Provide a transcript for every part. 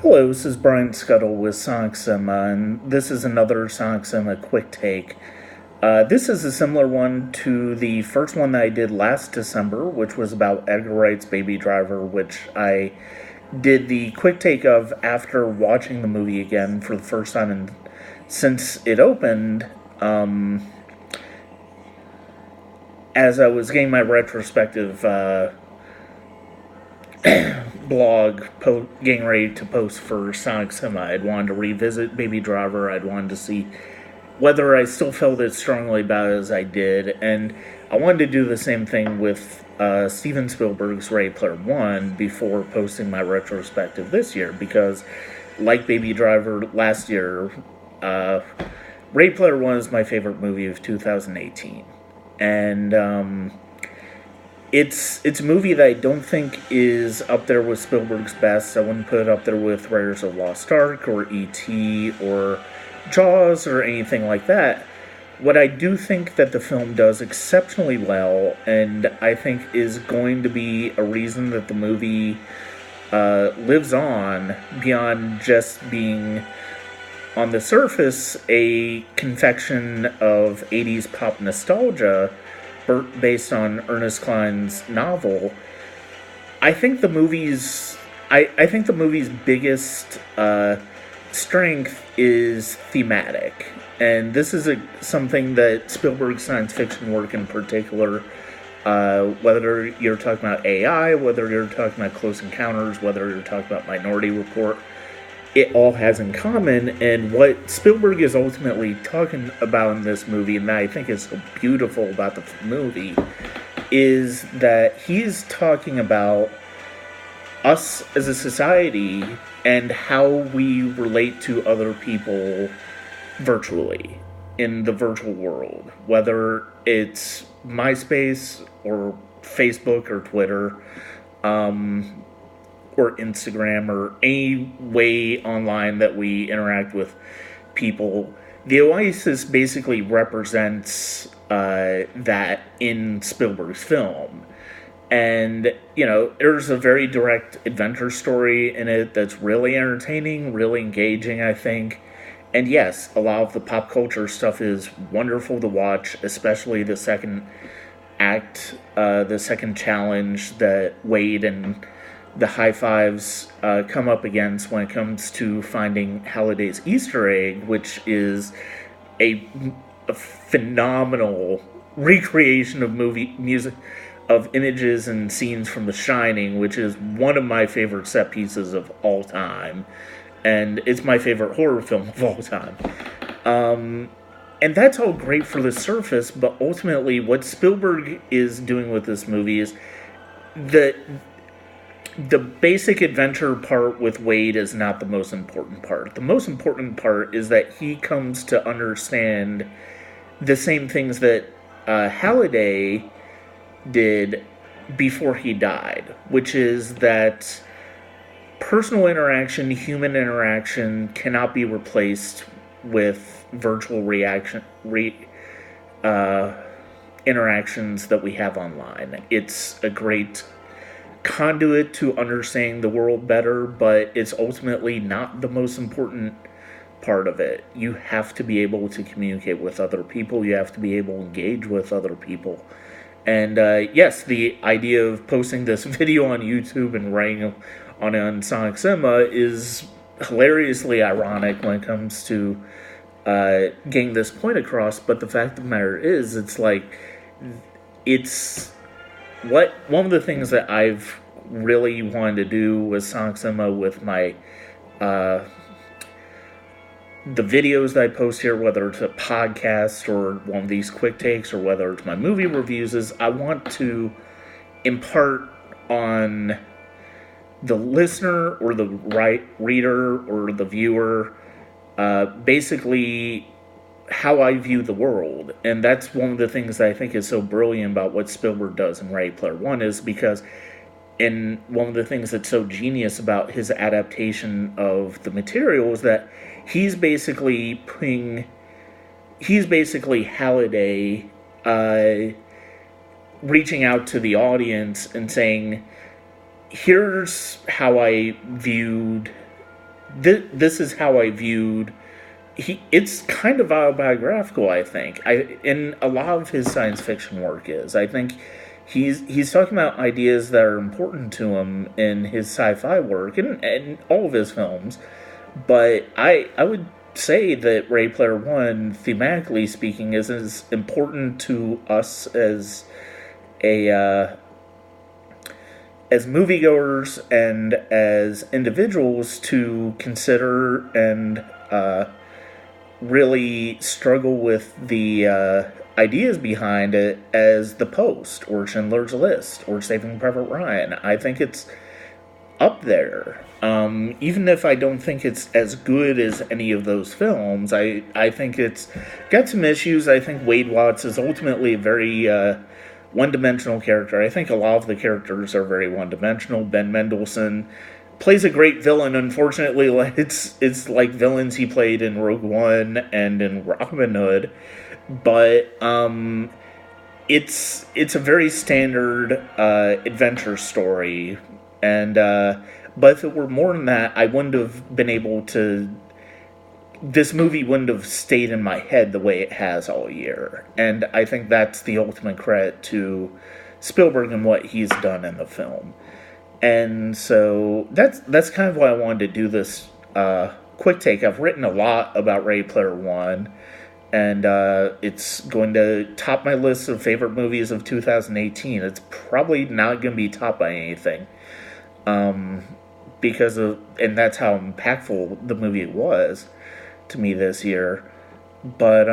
Hello, this is Brian Scuttle with Sonic Cinema, and this is another Sonic Cinema quick take. This is a similar one to the first one that I did last December, which was about Edgar Wright's Baby Driver, which I did the quick take of after watching the movie again for the first time since it opened, as I was getting my retrospective getting ready to post for Sonic Cinema. I'd wanted to revisit Baby Driver. I'd wanted to see whether I still felt as strongly about it as I did, and I wanted to do the same thing with Steven Spielberg's Ready Player One before posting my retrospective this year, because, like Baby Driver last year, Ready Player One is my favorite movie of 2018, and it's a movie that I don't think is up there with Spielberg's best. I wouldn't put it up there with Raiders of the Lost Ark or E.T. or Jaws or anything like that. What I do think that the film does exceptionally well, and I think is going to be a reason that the movie lives on beyond just being, on the surface, a confection of 80s pop nostalgia based on Ernest Cline's novel. I think the movie's biggest strength is thematic, and this is something that Spielberg's science fiction work in particular, whether you're talking about AI, whether you're talking about Close Encounters, whether you're talking about Minority Report, it all has in common. And what Spielberg is ultimately talking about in this movie, and that I think is so beautiful about the movie, is that he's talking about us as a society and how we relate to other people virtually in the virtual world, whether it's MySpace or Facebook or Twitter, or Instagram, or any way online that we interact with people. The Oasis basically represents that in Spielberg's film. And, there's a very direct adventure story in it that's really entertaining, really engaging, I think. And yes, a lot of the pop culture stuff is wonderful to watch, especially the second act, the second challenge that Wade and the High Fives come up against when it comes to finding Halliday's Easter egg, which is a phenomenal recreation of movie music, of images and scenes from The Shining, which is one of my favorite set pieces of all time, and it's my favorite horror film of all time. And that's all great for the surface, but ultimately what Spielberg is doing with this movie is that the basic adventure part with Wade is not the most important part. The most important part is that he comes to understand the same things that Halliday did before he died, which is that personal interaction, human interaction, cannot be replaced with virtual interactions that we have online. It's a great conduit to understanding the world better, but it's ultimately not the most important part of it. You have to be able to communicate with other people. You have to be able to engage with other people. And yes, the idea of posting this video on YouTube and writing on Sonic Cinema is hilariously ironic when it comes to getting this point across. But the fact of the matter is, it's one of the things that I've really wanted to do with Sonic Cinema with my the videos that I post here, whether it's a podcast or one of these quick takes, or whether it's my movie reviews, is I want to impart on the listener or the reader or the viewer basically how I view the world. And that's one of the things that I think is so brilliant about what Spielberg does in Ready Player One, is because, and one of the things that's so genius about his adaptation of the material is that he's basically Halliday reaching out to the audience and saying, here's how I viewed this is how I viewed. It's kind of autobiographical, I think. In a lot of his science fiction work is. I think he's talking about ideas that are important to him in his sci-fi work and all of his films. But I would say that Ready Player One, thematically speaking, is as important to us a as moviegoers and as individuals to consider and really struggle with the ideas behind it as The Post or Schindler's List or Saving Private Ryan. I think it's up there. Even if I don't think it's as good as any of those films, I think it's got some issues. I think Wade Watts is ultimately a very one-dimensional character. I think a lot of the characters are very one-dimensional. Ben Mendelsohn plays a great villain. Unfortunately, it's like villains he played in Rogue One and in Robin Hood, but it's a very standard adventure story. And but if it were more than that, I wouldn't have been able to. This movie wouldn't have stayed in my head the way it has all year, and I think that's the ultimate credit to Spielberg and what he's done in the film. And so that's kind of why I wanted to do this quick take. I've written a lot about Ready Player One, and it's going to top my list of favorite movies of 2018. It's probably not going to be topped by anything. Because of, and that's how impactful the movie was to me this year. But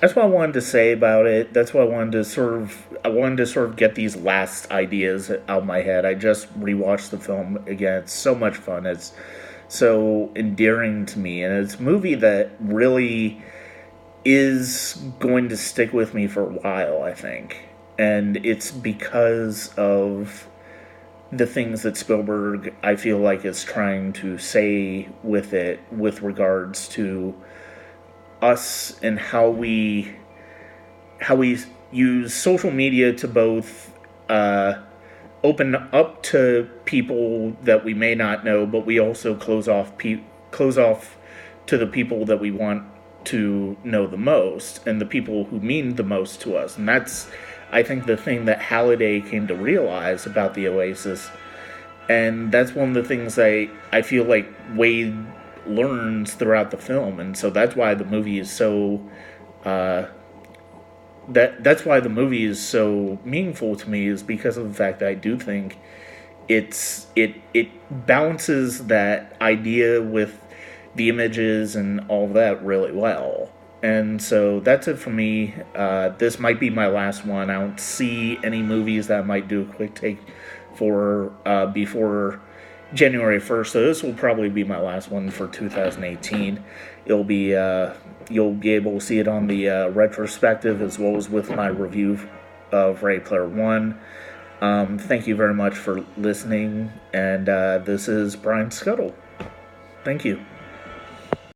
that's what I wanted to say about it. That's what I wanted to sort of get these last ideas out of my head. I just rewatched the film again. It's so much fun. It's so endearing to me, and it's a movie that really is going to stick with me for a while, I think. And it's because of the things that Spielberg, I feel like, is trying to say with it, with regards to us and how we use social media to both open up to people that we may not know, but we also close off to the people that we want to know the most and the people who mean the most to us. And that's, I think, the thing that Halliday came to realize about the Oasis. And that's one of the things I feel like Wade learns throughout the film. And so that's why the movie is so that's why the movie is so meaningful to me, is because of the fact that I do think it balances that idea with the images and all of that really well. And so that's it for me. This might be my last one. I don't see any movies that I might do a quick take for before January 1st. So this will probably be my last one for 2018. It'll be you'll be able to see it on the retrospective as well as with my review of Ready Player One. Thank you very much for listening, and this is Brian Scuttle. Thank you.